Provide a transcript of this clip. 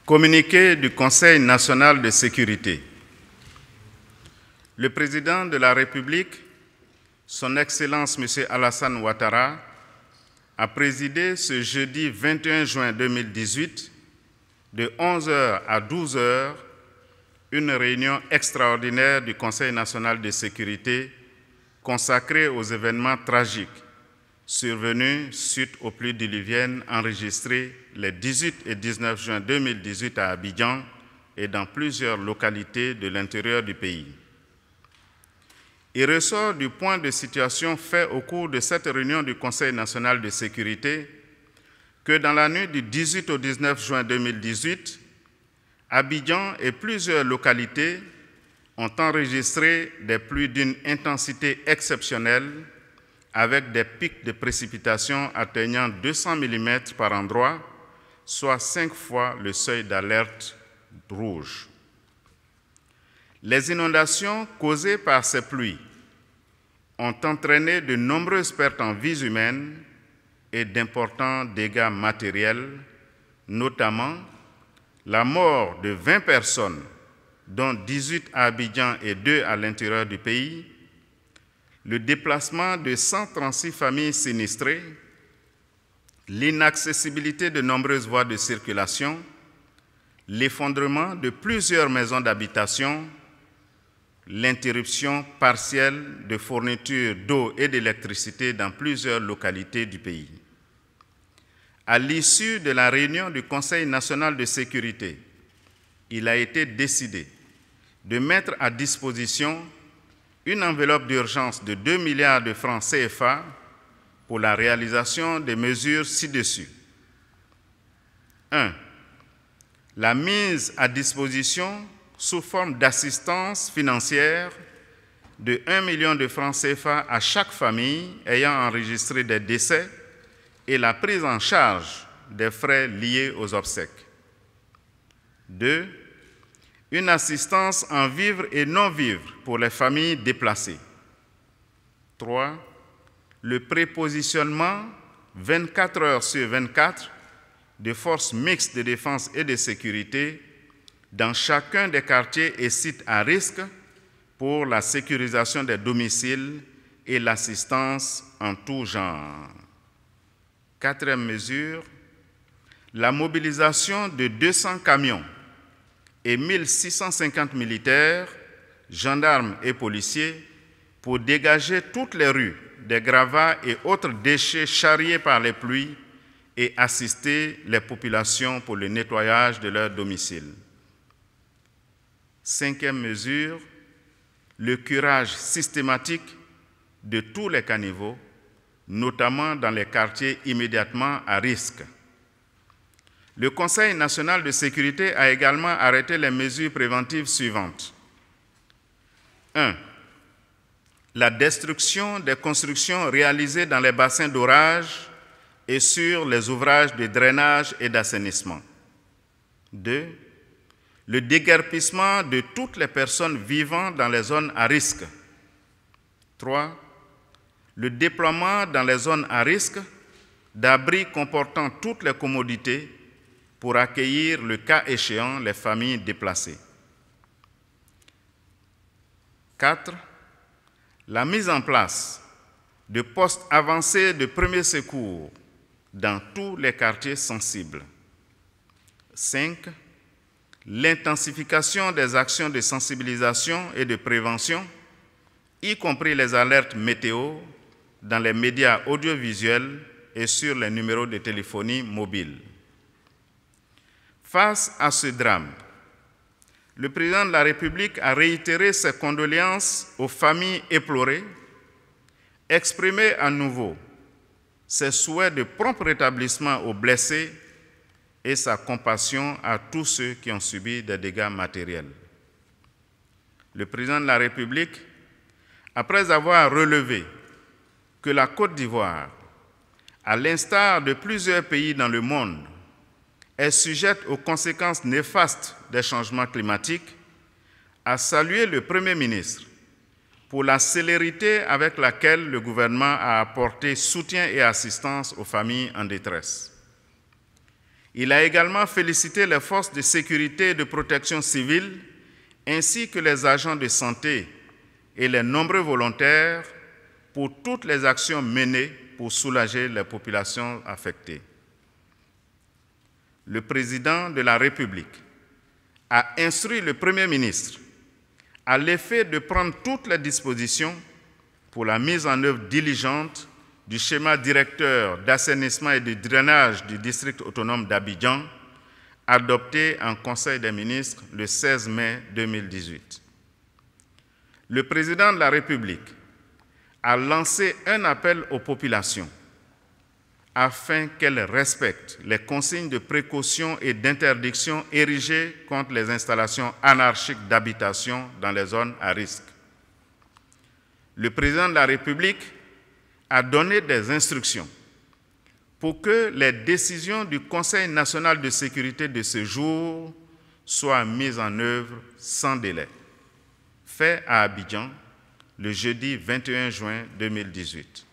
Communiqué du Conseil national de sécurité. Le président de la République, Son Excellence M. Alassane Ouattara, a présidé ce jeudi 21 juin 2018, de 11h à 12h, une réunion extraordinaire du Conseil national de sécurité consacrée aux événements tragiques survenus suite aux pluies diluviennes enregistrées les 18 et 19 juin 2018 à Abidjan et dans plusieurs localités de l'intérieur du pays. Il ressort du point de situation fait au cours de cette réunion du Conseil national de sécurité que dans la nuit du 18 au 19 juin 2018, Abidjan et plusieurs localités ont enregistré des pluies d'une intensité exceptionnelle avec des pics de précipitations atteignant 200 mm par endroit, soit 5 fois le seuil d'alerte rouge. Les inondations causées par ces pluies ont entraîné de nombreuses pertes en vies humaines et d'importants dégâts matériels, notamment la mort de 20 personnes, dont 18 à Abidjan et 2 à l'intérieur du pays, le déplacement de 136 familles sinistrées, l'inaccessibilité de nombreuses voies de circulation, l'effondrement de plusieurs maisons d'habitation, l'interruption partielle de fourniture d'eau et d'électricité dans plusieurs localités du pays. À l'issue de la réunion du Conseil national de sécurité, il a été décidé de mettre à disposition une enveloppe d'urgence de 2 milliards de francs CFA pour la réalisation des mesures ci-dessus. 1. La mise à disposition sous forme d'assistance financière de 1 million de francs CFA à chaque famille ayant enregistré des décès et la prise en charge des frais liés aux obsèques. 2. Une assistance en vivres et non-vivres pour les familles déplacées. 3. Le prépositionnement 24 heures sur 24 de forces mixtes de défense et de sécurité dans chacun des quartiers et sites à risque pour la sécurisation des domiciles et l'assistance en tout genre. 4e mesure, la mobilisation de 200 camions et 1650 militaires, gendarmes et policiers pour dégager toutes les rues des gravats et autres déchets charriés par les pluies et assister les populations pour le nettoyage de leurs domiciles. 5e mesure, le curage systématique de tous les caniveaux, notamment dans les quartiers immédiatement à risque. Le Conseil national de sécurité a également arrêté les mesures préventives suivantes. 1. La destruction des constructions réalisées dans les bassins d'orage et sur les ouvrages de drainage et d'assainissement. 2. Le déguerpissement de toutes les personnes vivant dans les zones à risque. 3. Le déploiement dans les zones à risque d'abris comportant toutes les commodités pour accueillir, le cas échéant, les familles déplacées. 4. La mise en place de postes avancés de premier secours dans tous les quartiers sensibles. 5. L'intensification des actions de sensibilisation et de prévention, y compris les alertes météo, dans les médias audiovisuels et sur les numéros de téléphonie mobile. Face à ce drame, le président de la République a réitéré ses condoléances aux familles éplorées, exprimé à nouveau ses souhaits de prompt rétablissement aux blessés et sa compassion à tous ceux qui ont subi des dégâts matériels. Le président de la République, après avoir relevé que la Côte d'Ivoire, à l'instar de plusieurs pays dans le monde, est sujette aux conséquences néfastes des changements climatiques, a salué le Premier ministre pour la célérité avec laquelle le gouvernement a apporté soutien et assistance aux familles en détresse. Il a également félicité les forces de sécurité et de protection civile, ainsi que les agents de santé et les nombreux volontaires pour toutes les actions menées pour soulager les populations affectées. Le président de la République a instruit le Premier ministre à l'effet de prendre toutes les dispositions pour la mise en œuvre diligente du schéma directeur d'assainissement et de drainage du district autonome d'Abidjan, adopté en Conseil des ministres le 16 mai 2018. Le président de la République a lancé un appel aux populations afin qu'elles respectent les consignes de précaution et d'interdiction érigées contre les installations anarchiques d'habitation dans les zones à risque. Le président de la République a donné des instructions pour que les décisions du Conseil national de sécurité de ce jour soient mises en œuvre sans délai. Fait à Abidjan, le jeudi 21 juin 2018.